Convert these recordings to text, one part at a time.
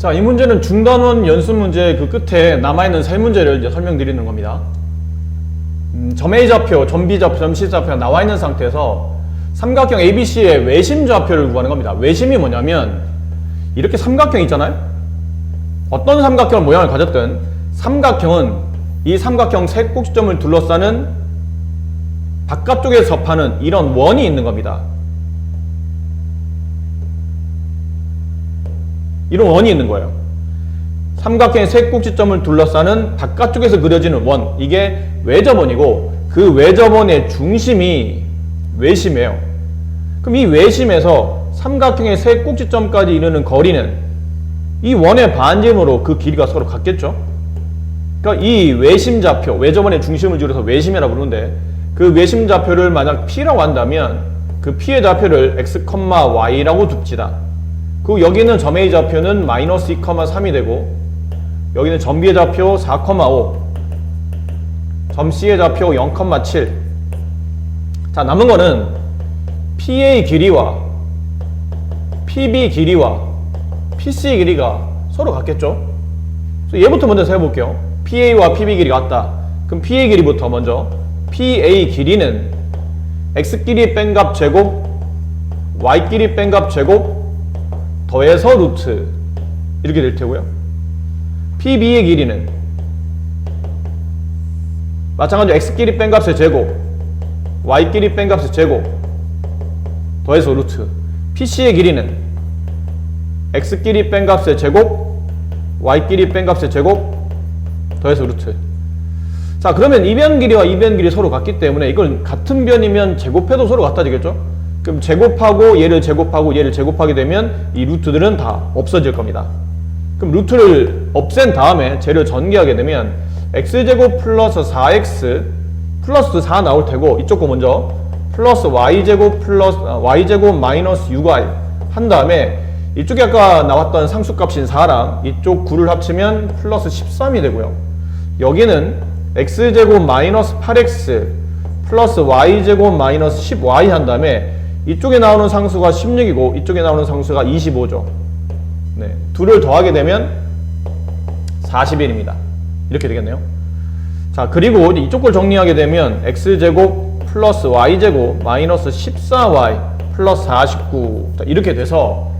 자, 이 문제는 중단원 연습 문제 그 끝에 남아있는 세 문제를 이제 설명드리는 겁니다. 점 A 좌표, 점 B 좌표, 점 C 좌표가 나와있는 상태에서 삼각형 ABC의 외심 좌표를 구하는 겁니다. 외심이 뭐냐면 이렇게 삼각형 있잖아요? 어떤 삼각형 모양을 가졌든 삼각형은 이 삼각형 세 꼭지점을 둘러싸는 바깥쪽에 접하는 이런 원이 있는 겁니다. 이런 원이 있는 거예요. 삼각형의 세 꼭지점을 둘러싸는 바깥쪽에서 그려지는 원, 이게 외접원이고 그 외접원의 중심이 외심이에요. 그럼 이 외심에서 삼각형의 세 꼭지점까지 이르는 거리는 이 원의 반지름으로 그 길이가 서로 같겠죠? 그러니까 이 외심좌표, 외접원의 중심을 줄여서 외심이라고 부르는데 그 외심좌표를 만약 P라고 한다면 그 P의 좌표를 x, y라고 둡시다. 그리고 여기는 점 A 좌표는 마이너스 2,3이 되고 여기는 점 B의 좌표 4,5, 점 C의 좌표 0,7. 자, 남은 거는 PA 길이와 PB 길이와 PC 길이가 서로 같겠죠? 그래서 얘부터 먼저 세워볼게요. PA와 PB 길이가 같다. 그럼 PA 길이부터 먼저 PA 길이는 X 길이 뺀 값 제곱 Y 길이 뺀 값 제곱 더해서 루트 이렇게 될 테고요. PB의 길이는 마찬가지로 X 길이 뺀 값의 제곱 Y 길이 뺀 값의 제곱 더해서 루트. PC의 길이는 X 길이 뺀 값의 제곱 Y 길이 뺀 값의 제곱 더해서 루트. 자, 그러면 이 변 길이와 이 변 길이 서로 같기 때문에 이걸 같은 변이면 제곱해도 서로 같아지겠죠? 그럼 제곱하고 얘를 제곱하고 얘를 제곱하게 되면 이 루트들은 다 없어질 겁니다. 그럼 루트를 없앤 다음에 쟤를 전개하게 되면 x제곱 플러스 4x 플러스 4 나올 테고 이쪽 거 먼저 플러스 y제곱 마이너스 6y 한 다음에 이쪽에 아까 나왔던 상수값인 4랑 이쪽 9를 합치면 플러스 13이 되고요. 여기는 x제곱 마이너스 8x 플러스 y제곱 마이너스 10y 한 다음에 이쪽에 나오는 상수가 16이고 이쪽에 나오는 상수가 25죠. 네, 둘을 더하게 되면 41입니다. 이렇게 되겠네요. 자, 그리고 이쪽 걸 정리하게 되면 x제곱 플러스 y제곱 마이너스 14y 플러스 49 자, 이렇게 돼서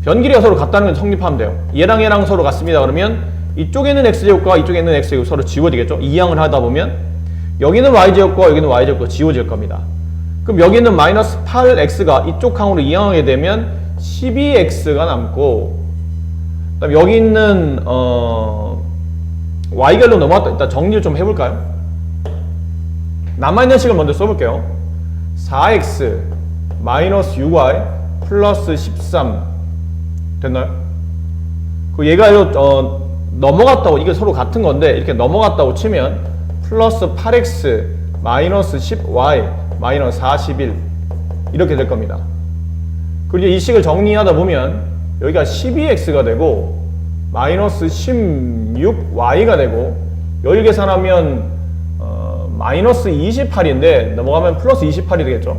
변길이가 서로 같다는 건 성립하면 돼요. 얘랑 얘랑 서로 같습니다. 그러면 이쪽에는 x제곱과 이쪽에는 x제곱 서로 지워지겠죠. 이항을 하다 보면 여기는 y제곱과 여기는 y제곱과 지워질 겁니다. 그럼 여기는 마이너스 8x가 이쪽 항으로 이항하게 되면 12x가 남고 그다음 여기 있는 y결로 넘어왔다. 일단 정리를 좀 해볼까요? 남아있는 식을 먼저 써볼게요. 4x 마이너스 6y 플러스 13 됐나요? 그 얘가 넘어갔다고 이게 서로 같은 건데 이렇게 넘어갔다고 치면 플러스 8x 마이너스 10y 마이너스 41 이렇게 될 겁니다. 그리고 이 식을 정리하다 보면 여기가 12x가 되고 마이너스 16y가 되고 여기 계산하면 마이너스 28인데 넘어가면 플러스 28이 되겠죠.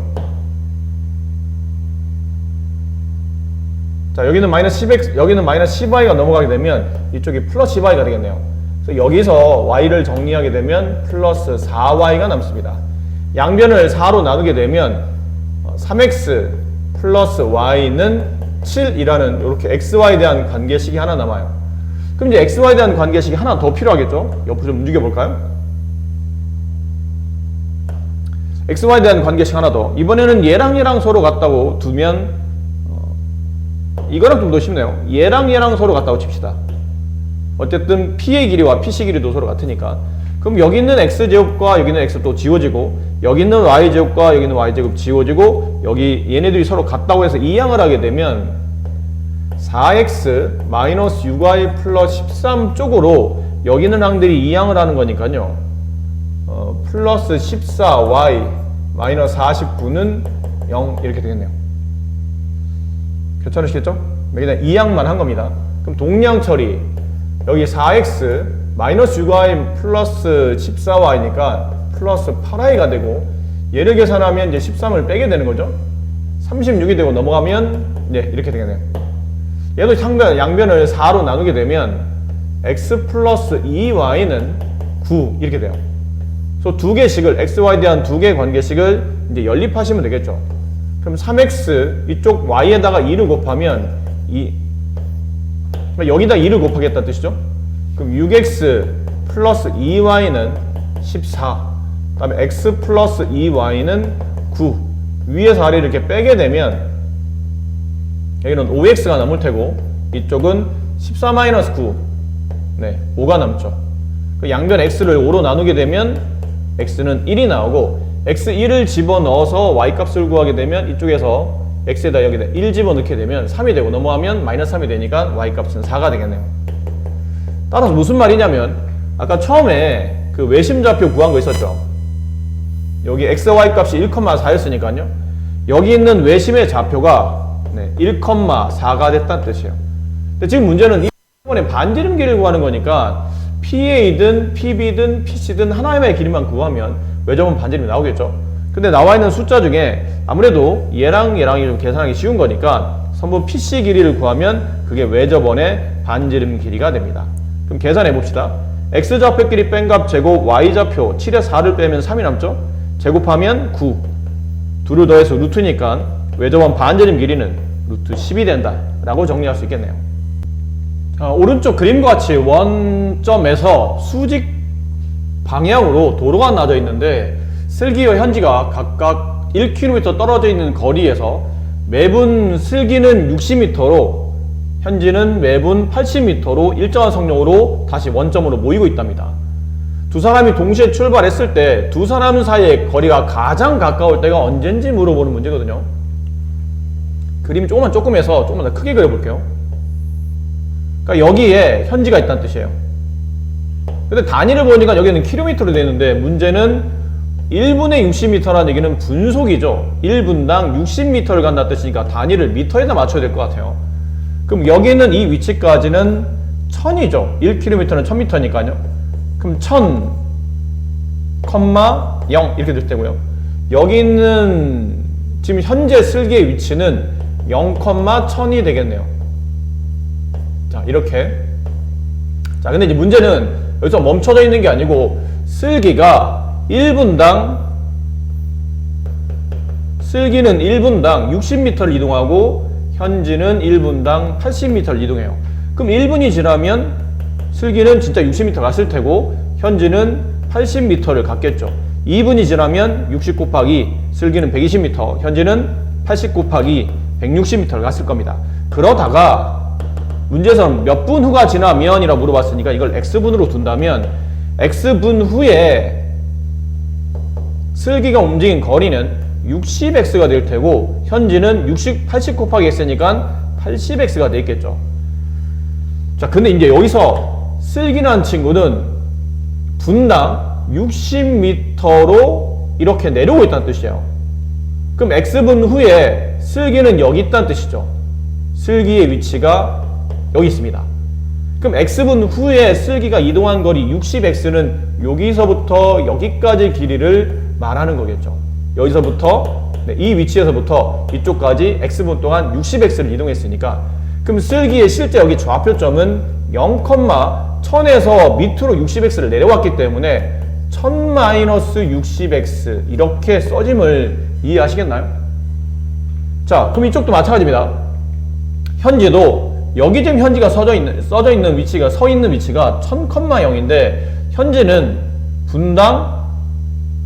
자, 여기는 마이너스 10x, 여기는 마이너스 10y가 넘어가게 되면 이쪽이 플러스 10y가 되겠네요. 그래서 여기서 y를 정리하게 되면 플러스 4y가 남습니다. 양변을 4로 나누게 되면 3x 플러스 y는 7이라는 이렇게 xy에 대한 관계식이 하나 남아요. 그럼 이제 xy에 대한 관계식이 하나 더 필요하겠죠? 옆으로 좀 움직여 볼까요? xy에 대한 관계식 하나 더. 이번에는 얘랑 얘랑 서로 같다고 두면 이거랑 좀 더 쉽네요. 얘랑 얘랑 서로 같다고 칩시다. 어쨌든 P의 길이와 PC 길이도 서로 같으니까. 그럼 여기 있는 x제곱과 여기 있는 x 또 지워지고 여기 있는 y제곱과 여기 있는 y제곱 지워지고 여기 얘네들이 서로 같다고 해서 이항을 하게 되면 4x 마이너스 6y 플러스 13 쪽으로 여기 있는 항들이 이항을 하는 거니까요. 플러스 14y 마이너스 49는 0 이렇게 되겠네요. 괜찮으시겠죠? 여기다 이항만 한 겁니다. 그럼 동량 처리 여기 4x 마이너스 6y 플러스 14y니까 플러스 8y가 되고 얘를 계산하면 이제 13을 빼게 되는 거죠. 36이 되고 넘어가면 네, 이렇게 되겠네요. 얘도 양변을 4로 나누게 되면 x 플러스 2y는 9 이렇게 돼요. 그래서 두 개씩을 xy에 대한 두 개의 관계식을 이제 연립하시면 되겠죠. 그럼 3x 이쪽 y에다가 2를 곱하면 여기다 2를 곱하겠다는 뜻이죠. 그럼 6x 플러스 2y는 14. 그 다음에 x 플러스 2y는 9. 위에서 아래를 이렇게 빼게 되면 여기는 5x가 남을 테고 이쪽은 14-9. 네, 5가 남죠. 그 양변 x를 5로 나누게 되면 x는 1이 나오고 x1을 집어넣어서 y값을 구하게 되면 이쪽에서 x에다 여기다 1 집어넣게 되면 3이 되고 넘어가면 마이너스 3이 되니까 y값은 4가 되겠네요. 따라서 무슨 말이냐면 아까 처음에 그 외심좌표 구한 거 있었죠. 여기 xy 값이 1,4였으니까요. 여기 있는 외심의 좌표가 1,4가 됐다는 뜻이에요. 근데 지금 문제는 이번에 반지름 길이를 구하는 거니까 PA든 PB든 PC든 하나의 길이만 구하면 외접원 반지름이 나오겠죠. 근데 나와 있는 숫자 중에 아무래도 얘랑이 좀 계산하기 쉬운 거니까 선분 PC 길이를 구하면 그게 외접원의 반지름 길이가 됩니다. 그럼 계산해 봅시다. X좌표 길이 뺀 값 제곱 Y좌표 7에 4를 빼면 3이 남죠? 제곱하면 9. 둘을 더해서 루트니까 외접원 반지름 길이는 루트 10이 된다 라고 정리할 수 있겠네요. 오른쪽 그림과 같이 원점에서 수직 방향으로 도로가 나져 있는데 슬기와 현지가 각각 1km 떨어져 있는 거리에서 매분 슬기는 60m로 현지는 매분 80m로 일정한 속력으로 다시 원점으로 모이고 있답니다. 두 사람이 동시에 출발했을 때 두 사람 사이의 거리가 가장 가까울 때가 언젠지 물어보는 문제거든요. 그림이 조금 해서 조금만 더 크게 그려볼게요. 그러니까 여기에 현지가 있다는 뜻이에요. 근데 단위를 보니까 여기는 킬로미터로 되어 있는데 문제는 1분의 60m라는 얘기는 분속이죠. 1분당 60m를 간다는 뜻이니까 단위를 미터에다 맞춰야 될 것 같아요. 그럼 여기 있는 이 위치까지는 1000이죠. 1km는 1000m니까요. 그럼 1000, 0 이렇게 될 테고요. 여기 있는 지금 현재 슬기의 위치는 0,1000이 되겠네요. 자, 이렇게. 자, 근데 이제 문제는 여기서 멈춰져 있는 게 아니고 슬기가 1분당 슬기는 1분당 60m를 이동하고 현지는 1분당 80m를 이동해요. 그럼 1분이 지나면 슬기는 진짜 60m 갔을 테고 현지는 80m를 갔겠죠. 2분이 지나면 60 곱하기 슬기는 120m, 현지는 80 곱하기 160m를 갔을 겁니다. 그러다가 문제에서는 몇 분 후가 지나면 이라고 물어봤으니까 이걸 x분으로 둔다면 x분 후에 슬기가 움직인 거리는 60x가 될 테고 현지는 80 곱하기 x니까 80x가 되겠죠. 자, 근데 이제 여기서 슬기라는 친구는 분당 60m로 이렇게 내려오고 있다는 뜻이에요. 그럼 x분 후에 슬기는 여기 있다는 뜻이죠. 슬기의 위치가 여기 있습니다. 그럼 x분 후에 슬기가 이동한 거리 60x는 여기서부터 여기까지 길이를 말하는 거겠죠. 여기서부터 이 위치에서부터 이쪽까지 x분 동안 60x를 이동했으니까 그럼 슬기의 실제 여기 좌표점은 0,1000에서 밑으로 60x를 내려왔기 때문에 1000-60x 이렇게 써짐을 이해하시겠나요? 자, 그럼 이쪽도 마찬가지입니다. 현지도 여기 지금 현지가 서 있는 위치가 1000,0인데 현지는 분당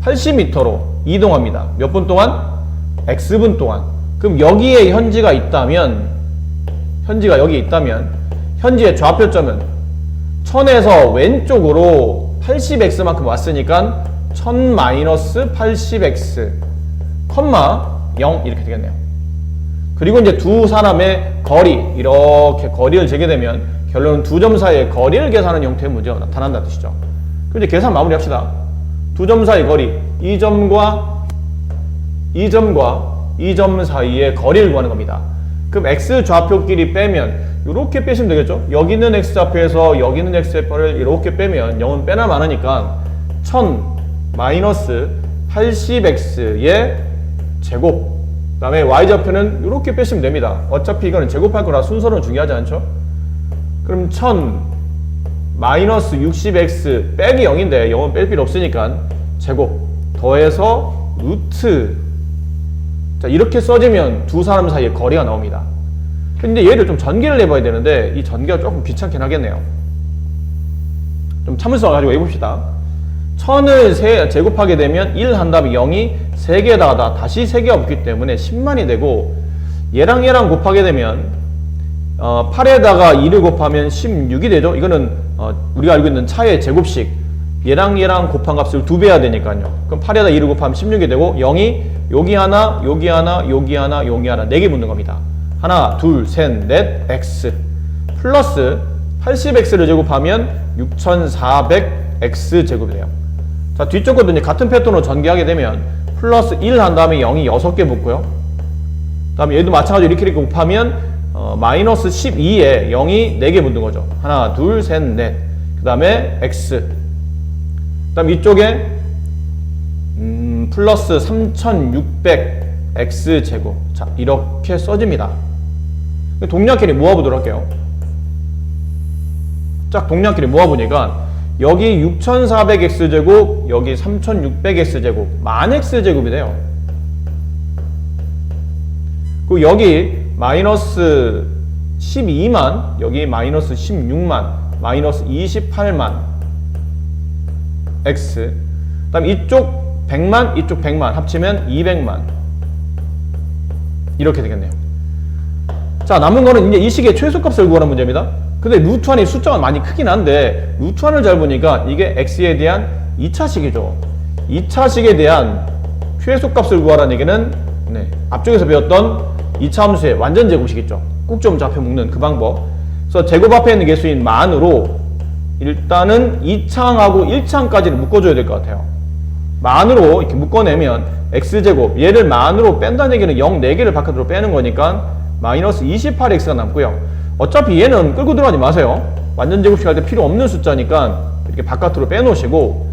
80m로 이동합니다. 몇 분 동안? x분 동안. 그럼 여기에 현지가 있다면 현지가 여기 있다면 현지의 좌표점은 1000에서 왼쪽으로 80x만큼 왔으니까 1000-80x, 0 이렇게 되겠네요. 그리고 이제 두 사람의 거리, 이렇게 거리를 재게 되면 결론은 두 점 사이의 거리를 계산하는 형태의 문제가 나타난다는 뜻이죠. 그럼 이제 계산 마무리 합시다. 두 점 사이 거리, 이 점과 이 점 사이의 거리를 구하는 겁니다. 그럼 x 좌표끼리 빼면 이렇게 빼시면 되겠죠. 여기 있는 x 좌표에서 여기 있는 x 좌표를 이렇게 빼면 0은 빼나 마나니까 1000-80x의 제곱 그 다음에 y좌표는 이렇게 빼시면 됩니다. 어차피 이거는 제곱할 거라 순서는 중요하지 않죠? 그럼 1000 마이너스 60x 빼기 0인데 0은 뺄 필요 없으니까 제곱 더해서 루트. 자, 이렇게 써지면 두 사람 사이에 거리가 나옵니다. 근데 얘를 좀 전개를 해봐야 되는데 이 전개가 조금 귀찮긴 하겠네요. 좀 참을성을 가지고 해봅시다. 1000을 제곱하게 되면 1 한 다음에 0이 3개에다가 다시 3개가 붙기 때문에 10만이 되고, 얘랑 얘랑 곱하게 되면 8에다가 2를 곱하면 16이 되죠. 이거는 우리가 알고 있는 차의 제곱식, 얘랑 얘랑 곱한 값을 2배 해야 되니까요. 그럼 8에다 2를 곱하면 16이 되고, 0이 여기 하나, 여기 하나, 여기 하나, 여기 하나 4개 붙는 겁니다. 하나, 둘, 셋, 넷, x 플러스 80x를 제곱하면 6400x 제곱이 돼요. 자, 뒤쪽 것도 이제 같은 패턴으로 전개하게 되면 플러스 1 한 다음에 0이 6개 붙고요. 그 다음에 얘도 마찬가지로 이렇게 곱하면 마이너스 12에 0이 4개 붙는 거죠. 하나, 둘, 셋, 넷. 그 다음에 x. 그 다음 이쪽에 플러스 3600x 제곱. 자, 이렇게 써집니다. 동량끼리 모아보도록 할게요. 짝 동량끼리 모아보니까 여기 6400x 제곱, 여기 3600x 제곱, 만 x 제곱이 돼요. 그리고 여기 마이너스 12만, 여기 마이너스 16만, 마이너스 28만 x. 그 다음 이쪽 100만, 이쪽 100만 합치면 200만. 이렇게 되겠네요. 자, 남은 거는 이제 이 식의 최소값을 구하는 문제입니다. 근데 루트 1이 숫자가 많이 크긴 한데 루트 1을 잘 보니까 이게 x에 대한 2차식이죠. 2차식에 대한 최소값을 구하라는 얘기는 앞쪽에서 배웠던 2차 함수의 완전 제곱식 있죠. 꼭지점 좌표 묶는 그 방법. 그래서 제곱 앞에 있는 개수인 만으로 일단은 2창하고 1창까지를 묶어줘야 될 것 같아요. 만으로 이렇게 묶어내면 x제곱, 얘를 만으로 뺀다는 얘기는 0 4개를 바깥으로 빼는 거니까 마이너스 28x가 남고요. 어차피 얘는 끌고 들어가지 마세요. 완전 제곱식 할 때 필요 없는 숫자니까 이렇게 바깥으로 빼놓으시고,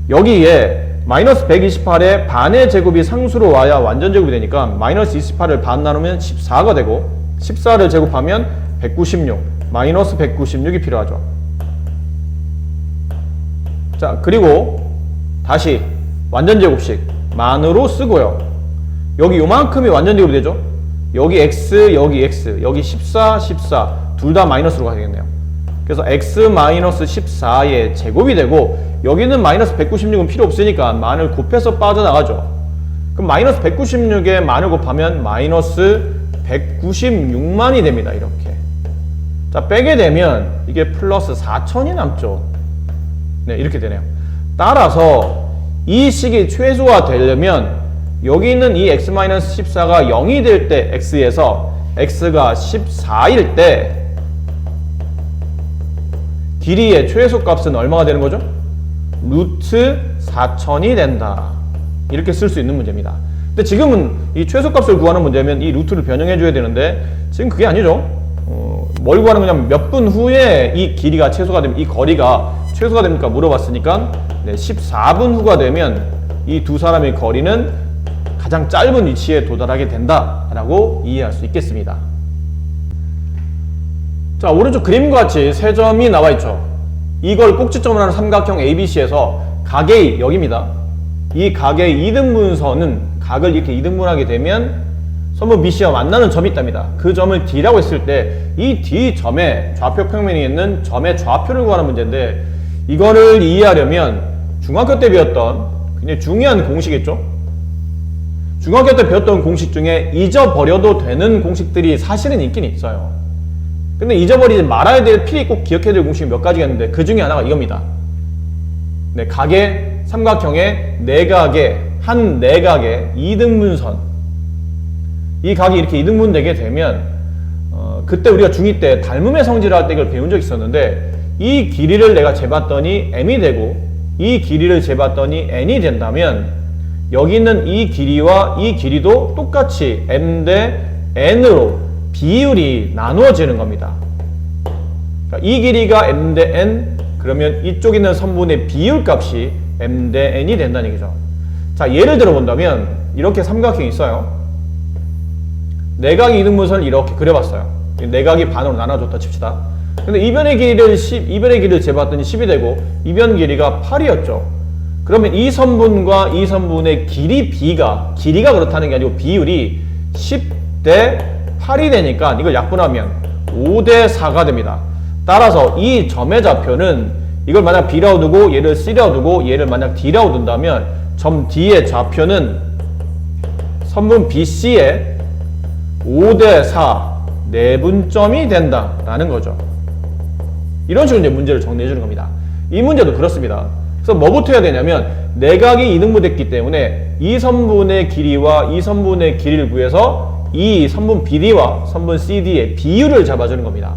여기에 마이너스 128에 반의 제곱이 상수로 와야 완전 제곱이 되니까 마이너스 28을 반 나누면 14가 되고, 14를 제곱하면 196, 마이너스 196이 필요하죠. 자, 그리고 다시 완전 제곱식 만으로 쓰고요. 여기 요만큼이 완전 제곱이 되죠. 여기 x, 여기 x, 여기 14, 14 둘 다 마이너스로 가야 되겠네요. 그래서 x 마이너스 14의 제곱이 되고, 여기는 마이너스 196은 필요 없으니까 만을 곱해서 빠져나가죠. 그럼 마이너스 196에 만을 곱하면 마이너스 196만이 됩니다. 이렇게. 자, 빼게 되면 이게 플러스 4000이 남죠. 네, 이렇게 되네요. 따라서 이 식이 최소화 되려면 여기 있는 이 x-14가 0이 될 때 x에서 x가 14일 때 길이의 최소값은 얼마가 되는 거죠? 루트 4000이 된다. 이렇게 쓸 수 있는 문제입니다. 근데 지금은 이 최소값을 구하는 문제면 이 루트를 변형해 줘야 되는데 지금 그게 아니죠. 뭘 구하는 거냐면 몇 분 후에 이 길이가 최소가 되면, 이 거리가 최소가 됩니까? 물어봤으니까 14분 후가 되면 이 두 사람의 거리는 가장 짧은 위치에 도달하게 된다라고 이해할 수 있겠습니다. 자, 오른쪽 그림과 같이 세 점이 나와 있죠. 이걸 꼭지점을 하는 삼각형 ABC에서 각의 여기입니다. 이 각의 이등분선은 각을 이렇게 이등분하게 되면 선분 BC와 만나는 점이 있답니다. 그 점을 D라고 했을 때 이 D 점의 좌표 평면이 있는 점의 좌표를 구하는 문제인데, 이거를 이해하려면 중학교 때 배웠던 굉장히 중요한 공식이죠. 중학교 때 배웠던 공식 중에 잊어버려도 되는 공식들이 사실은 있긴 있어요. 근데 잊어버리지 말아야 될, 필히 꼭 기억해야 될 공식이 몇 가지가 있는데 그 중에 하나가 이겁니다. 네, 각의 삼각형의 내각의 한 내각의 이등분선. 이 각이 이렇게 이등분되게 되면 그때 우리가 중2 때 닮음의 성질을 할 때 이걸 배운 적이 있었는데, 이 길이를 내가 재봤더니 m이 되고 이 길이를 재봤더니 n이 된다면 여기 있는 이 길이와 이 길이도 똑같이 m 대 n으로 비율이 나누어지는 겁니다. 그러니까 이 길이가 m 대 n, 그러면 이쪽 있는 선분의 비율값이 m 대 n이 된다는 얘기죠. 자, 예를 들어 본다면 이렇게 삼각형이 있어요. 내각의 이등분선을 이렇게 그려봤어요. 내각이 반으로 나눠줬다 칩시다. 근데 이변의 길이를 재봤더니 10이 되고 이변 길이가 8이었죠. 그러면 이 선분과 이 선분의 길이가 그렇다는 게 아니고 비율이 10대 8이 되니까 이걸 약분하면 5대 4가 됩니다. 따라서 이 점의 좌표는 이걸 만약 B라고 두고 얘를 C라고 두고 얘를 만약 D라고 둔다면 점 D의 좌표는 선분 BC의 5대 4 내분점이 된다라는 거죠. 이런 식으로 이제 문제를 정리해 주는 겁니다. 이 문제도 그렇습니다. 그래서 뭐부터 해야 되냐면 내각이 이등분됐기 때문에 이 선분의 길이와 이 선분의 길이를 구해서 이 선분 BD와 선분 CD의 비율을 잡아주는 겁니다.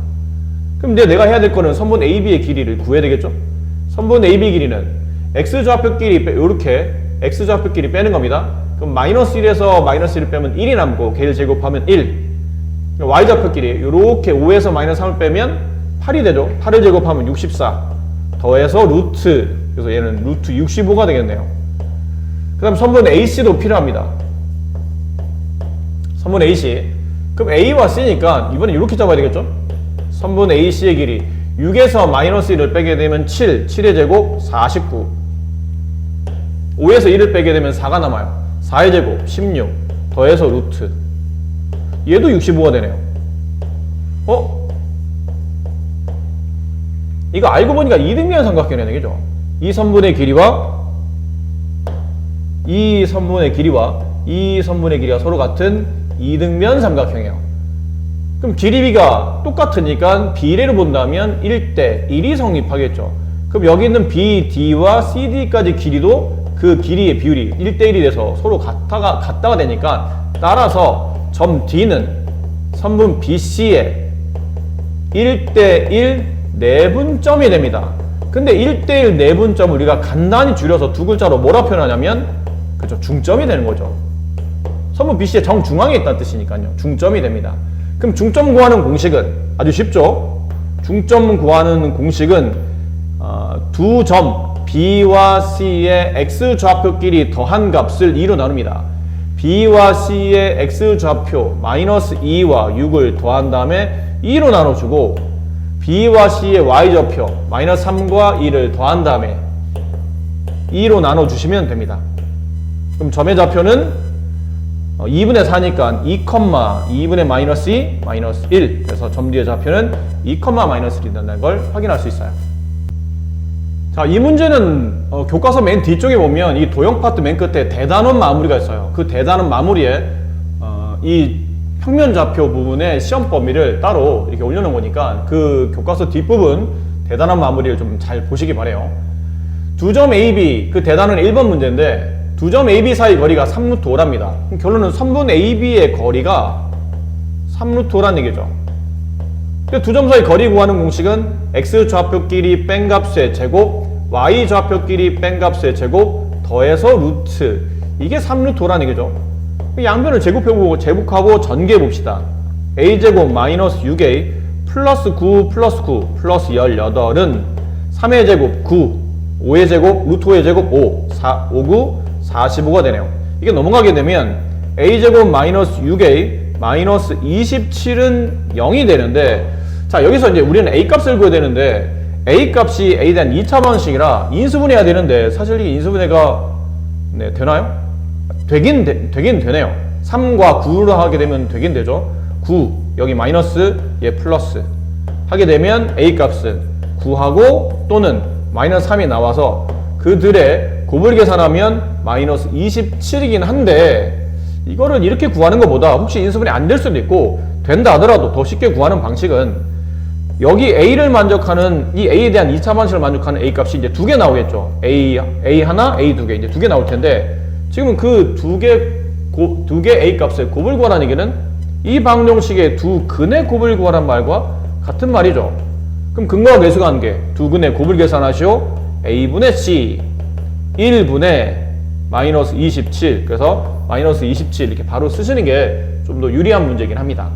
그럼 이제 내가 해야 될 거는 선분 AB의 길이를 구해야 되겠죠? 선분 AB 길이는 X좌표 길이 이렇게 X좌표 길이 빼는 겁니다. 그럼 마이너스 1에서 마이너스 1을 빼면 1이 남고 걔를 제곱하면 1. Y좌표 길이 이렇게 5에서 마이너스 3을 빼면 8이 되죠. 8을 제곱하면 64 더해서 루트, 그래서 얘는 루트 65가 되겠네요. 그 다음 선분 AC도 필요합니다. 선분 AC. 그럼 A와 C니까 이번엔 이렇게 잡아야 되겠죠? 선분 AC의 길이 6에서 마이너스 1을 빼게 되면 7, 7의 제곱 49 5에서 1을 빼게 되면 4가 남아요. 4의 제곱 16 더해서 루트, 얘도 65가 되네요. 이거 알고 보니까 이등변 삼각형이라는 얘기죠. 이 선분의 길이와 이 선분의 길이와 이 선분의 길이가 서로 같은 이등변 삼각형이에요. 그럼 길이비가 똑같으니까 비례로 본다면 1대 1이 성립하겠죠. 그럼 여기 있는 BD와 CD까지 길이도 그 길이의 비율이 1대 1이 돼서 서로 같다가 되니까 따라서 점 D는 선분 BC의 1대 1 내분점이 됩니다. 근데 1대1 내분점을 우리가 간단히 줄여서 두 글자로 뭐라 표현하냐면 그죠, 중점이 되는 거죠. 선분 BC의 정중앙에 있다는 뜻이니까요. 중점이 됩니다. 그럼 중점 구하는 공식은 아주 쉽죠. 중점 구하는 공식은 두 점 B와 C의 X좌표끼리 더한 값을 2로 나눕니다. B와 C의 X좌표 마이너스 2와 6을 더한 다음에 2로 나눠주고 B와 C의 Y좌표 마이너스 3과 2를 더한 다음에 2로 나눠주시면 됩니다. 그럼 점의 좌표는 2분의 4니까 2분의 마이너스 2, 마이너스 1. 그래서 점 D의 좌표는 2, 마이너스 1이 된다는 걸 확인할 수 있어요. 자, 이 문제는 교과서 맨 뒤쪽에 보면 이 도형 파트 맨 끝에 대단원 마무리가 있어요. 그 대단원 마무리에 이 평면 좌표 부분의 시험 범위를 따로 이렇게 올려놓은 거니까 그 교과서 뒷부분 대단원 마무리를 좀 잘 보시기 바래요. 두 점 AB, 그 대단원 1번 문제인데 두 점 AB 사이 거리가 3루트 5랍니다. 결론은 선분 AB의 거리가 3루트 5라는 얘기죠. 두 점 사이 거리 구하는 공식은 X좌표끼리 뺀 값의 제곱, Y좌표끼리 뺀 값의 제곱, 더해서 루트. 이게 3루트 5라는 얘기죠. 양변을 제곱하고 전개해봅시다. A제곱 마이너스 6A 플러스 9 플러스 9 플러스 18은 3의 제곱 9, 5의 제곱, 루트 5의 제곱 5, 5, 9, 45가 되네요. 이게 넘어가게 되면 A제곱 마이너스 6A 마이너스 27은 0이 되는데, 자, 여기서 이제 우리는 A 값을 구해야 되는데 A 값이 A에 대한 2차 방식이라 인수분해해야 되는데 사실 이게 인수분해가 되나요? 되긴 되네요. 3과 9로 하게 되면 되긴 되죠. 9 여기 마이너스 얘 플러스 하게 되면 A 값은 9하고 또는 마이너스 3이 나와서 그들의 곱을 계산하면 마이너스 27이긴 한데, 이거를 이렇게 구하는 것보다 혹시 인수분해 안 될 수도 있고 된다 하더라도 더 쉽게 구하는 방식은 여기 A를 만족하는 이 A에 대한 2차 방식을 만족하는 A 값이 이제 두 개 나오겠죠. A 하나, A 두 개, 이제 두 개 나올 텐데 지금은 그 두 개 A 값의 곱을 구하라는 얘기는 이 방정식의 두 근의 곱을 구하란 말과 같은 말이죠. 그럼 근거와 계수가 관계, 두 근의 곱을 계산하시오. A분의 C 1분의 마이너스 27, 그래서 마이너스 27 이렇게 바로 쓰시는 게 좀 더 유리한 문제이긴 합니다.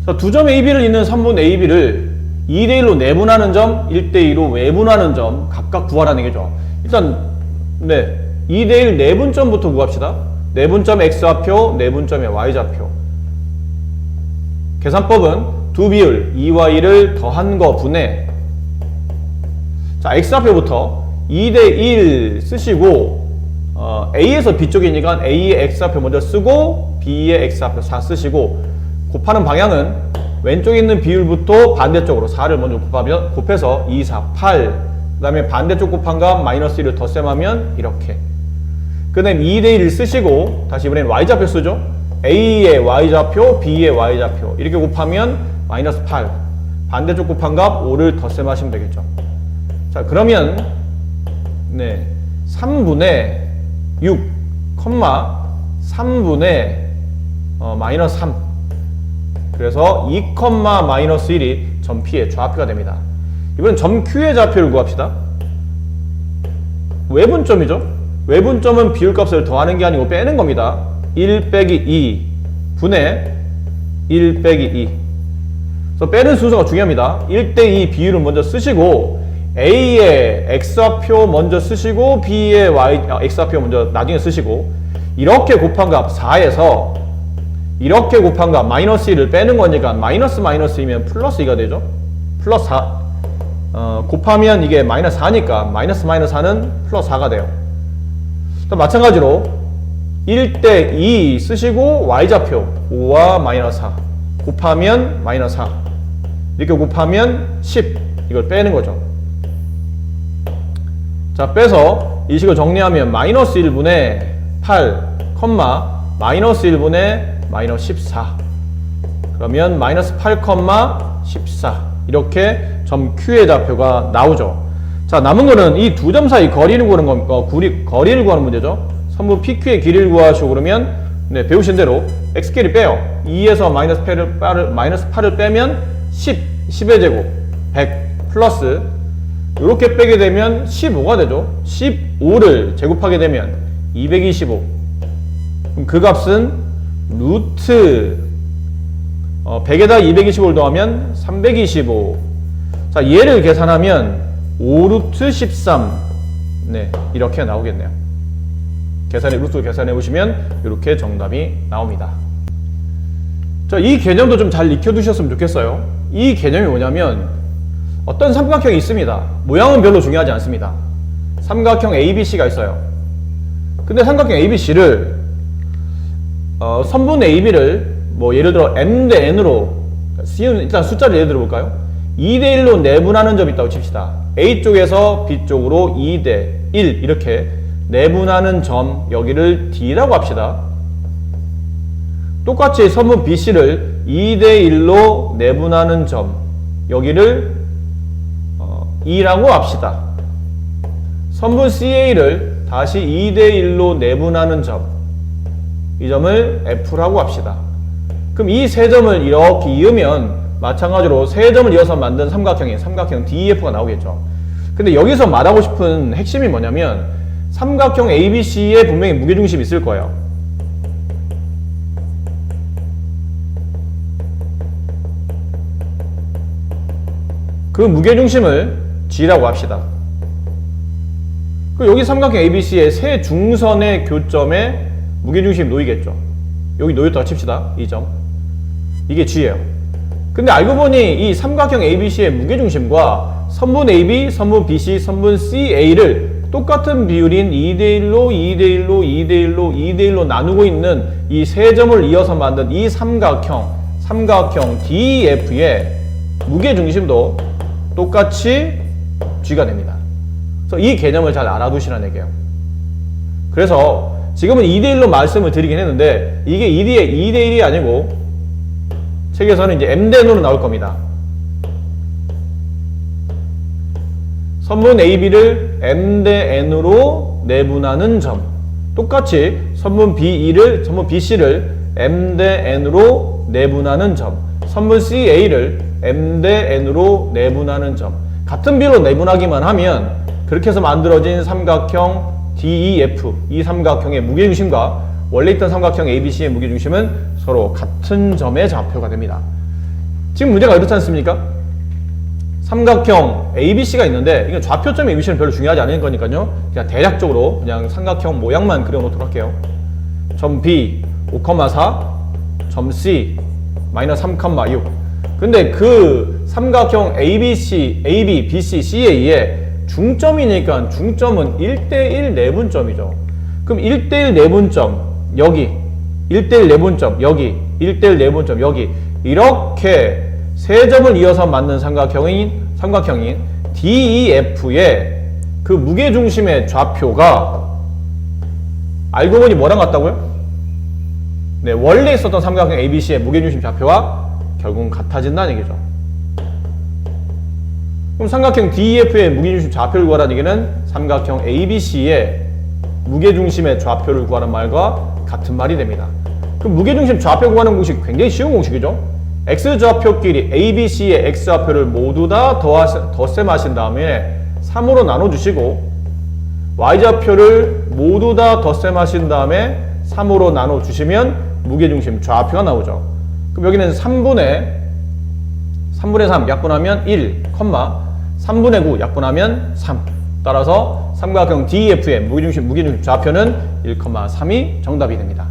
자, 두 점 AB를 잇는 선분 AB를 2대1로 내분하는 점, 1대2로 외분하는 점 각각 구하라는 얘기죠. 일단 2대1 내분점부터 구합시다. 내분점 x좌표, 내분점의 y좌표. 계산법은 두 비율 2와 1을 더한 거 분의, 자, x좌표부터 2대1 쓰시고 A에서 B쪽이니까 A의 x좌표 먼저 쓰고 B의 x좌표 4 쓰시고, 곱하는 방향은 왼쪽에 있는 비율부터 반대쪽으로 4를 먼저 곱해서 2, 4, 8, 그 다음에 반대쪽 곱한 값 마이너스 1을 덧셈하면 이렇게. 그 다음에 2대1을 쓰시고 다시 이번엔 y좌표 쓰죠. A의 y좌표, B의 y좌표 이렇게 곱하면 마이너스 8, 반대쪽 곱한 값 5를 덧셈하시면 되겠죠. 자, 그러면 3분의 6, 3분의 마이너스 3. 그래서 2, 마이너스 1이 점 P의 좌표가 됩니다. 이번엔 점 Q의 좌표를 구합시다. 외분점이죠. 외분점은 비율값을 더하는 게 아니고 빼는 겁니다. 1 빼기 2 분의 1 빼기 2. 그래서 빼는 순서가 중요합니다. 1대2 비율을 먼저 쓰시고 A의 x좌표 먼저 쓰시고 B의 x좌표 먼저 나중에 쓰시고, 이렇게 곱한 값 4에서 이렇게 곱한 값 마이너스 1을 빼는 거니까 마이너스이면 플러스 2가 되죠. 플러스 4 곱하면 이게 마이너스 4니까 마이너스 4는 플러스 4가 돼요. 또 마찬가지로 1대2 쓰시고 y좌표 5와 마이너스 4 곱하면 마이너스 4, 이렇게 곱하면 10, 이걸 빼는 거죠. 자, 빼서 이 식을 정리하면 마이너스 1분의 8, 마이너스 1분의 마이너스 14. 그러면 마이너스 8, 14. 이렇게 점 Q의 좌표가 나오죠. 자, 남은 거는 이 두 점 사이 거리를 구하는 거리를 구하는 문제죠. 선분 PQ의 길이를 구하시고 그러면 배우신 대로 x끼리 빼요. 2에서 마이너스 8을 빼면 10의 제곱 100 플러스 이렇게 빼게 되면 15가 되죠. 15를 제곱하게 되면 225. 그럼 그 값은 루트 100에다 225를 더하면 325. 자, 얘를 계산하면 5루트 13. 이렇게 나오겠네요. 루트 계산해 보시면 이렇게 정답이 나옵니다. 자, 이 개념도 좀 잘 익혀두셨으면 좋겠어요. 이 개념이 뭐냐면 어떤 삼각형이 있습니다. 모양은 별로 중요하지 않습니다. 삼각형 ABC가 있어요. 근데 삼각형 ABC를 선분 AB를 뭐 예를 들어 M 대 N으로, 일단 숫자를 예를 들어 볼까요? 2대1로 내분하는 점이 있다고 칩시다. A쪽에서 B쪽으로 2대1 이렇게 내분하는 점, 여기를 D라고 합시다. 똑같이 선분 BC를 2대1로 내분하는 점, 여기를 E라고 합시다. 선분 CA를 다시 2대1로 내분하는 점, 이 점을 F라고 합시다. 그럼 이 세 점을 이렇게 이으면 마찬가지로 세 점을 이어서 만든 삼각형 DEF가 나오겠죠. 근데 여기서 말하고 싶은 핵심이 뭐냐면 삼각형 ABC에 분명히 무게중심이 있을 거예요. 그 무게중심을 G라고 합시다. 여기 삼각형 ABC의 세 중선의 교점에 무게중심이 놓이겠죠. 여기 놓였다고 칩시다. 이 점. 이게 G예요. 근데 알고 보니 이 삼각형 ABC의 무게중심과 선분 AB, 선분 BC, 선분 CA를 똑같은 비율인 2대1로 2대1로 2대1로 2대1로 나누고 있는 이 세 점을 이어서 만든 이 삼각형 DEF의 무게중심도 똑같이 G가 됩니다. 그래서 이 개념을 잘 알아두시라는 얘기예요. 그래서 지금은 2대1로 말씀을 드리긴 했는데 이게 2대1이 아니고 책에서는 이제 M-N으로 나올 겁니다. 선분 AB를 M 대 N으로 내분하는 점, 똑같이 선분 BC를 M 대 N으로 내분하는 점, 선분 CA를 M 대 N으로 내분하는 점, 같은 비로 내분하기만 하면 그렇게 해서 만들어진 삼각형 DEF, 이 삼각형의 무게중심과 원래 있던 삼각형 ABC의 무게중심은 서로 같은 점의 좌표가 됩니다. 지금 문제가 이렇지 않습니까? 삼각형 ABC가 있는데 이건 좌표점 ABC는 별로 중요하지 않은 거니까요. 그냥 대략적으로 그냥 삼각형 모양만 그려놓도록 할게요. 점 B 5,4, 점 C 마이너스 3,6. 근데 그 삼각형 ABC, AB, BC, CA의 중점이니까 중점은 1대1 내분점이죠. 그럼 1대1 내분점 여기, 1대1 내분점 여기, 1대1 내분점 여기, 이렇게 세 점을 이어서 맞는 삼각형인 DEF의 그 무게중심의 좌표가 알고 보니 뭐랑 같다고요? 네, 원래 있었던 삼각형 ABC의 무게중심 좌표와 결국은 같아진다는 얘기죠. 그럼 삼각형 DEF의 무게중심 좌표를 구하라는 얘기는 삼각형 ABC의 무게중심의 좌표를 구하는 말과 같은 말이 됩니다. 그럼 무게중심 좌표 구하는 공식 굉장히 쉬운 공식이죠. X좌표끼리 ABC의 X좌표를 모두 다 덧셈하신 다음에 3으로 나눠주시고 Y좌표를 모두 다 덧셈하신 다음에 3으로 나눠주시면 무게중심 좌표가 나오죠. 그럼 여기는 3분의 3 약분하면 1, 3분의 9 약분하면 3. 따라서 삼각형 DEF의 무게중심 좌표는 1,3이 정답이 됩니다.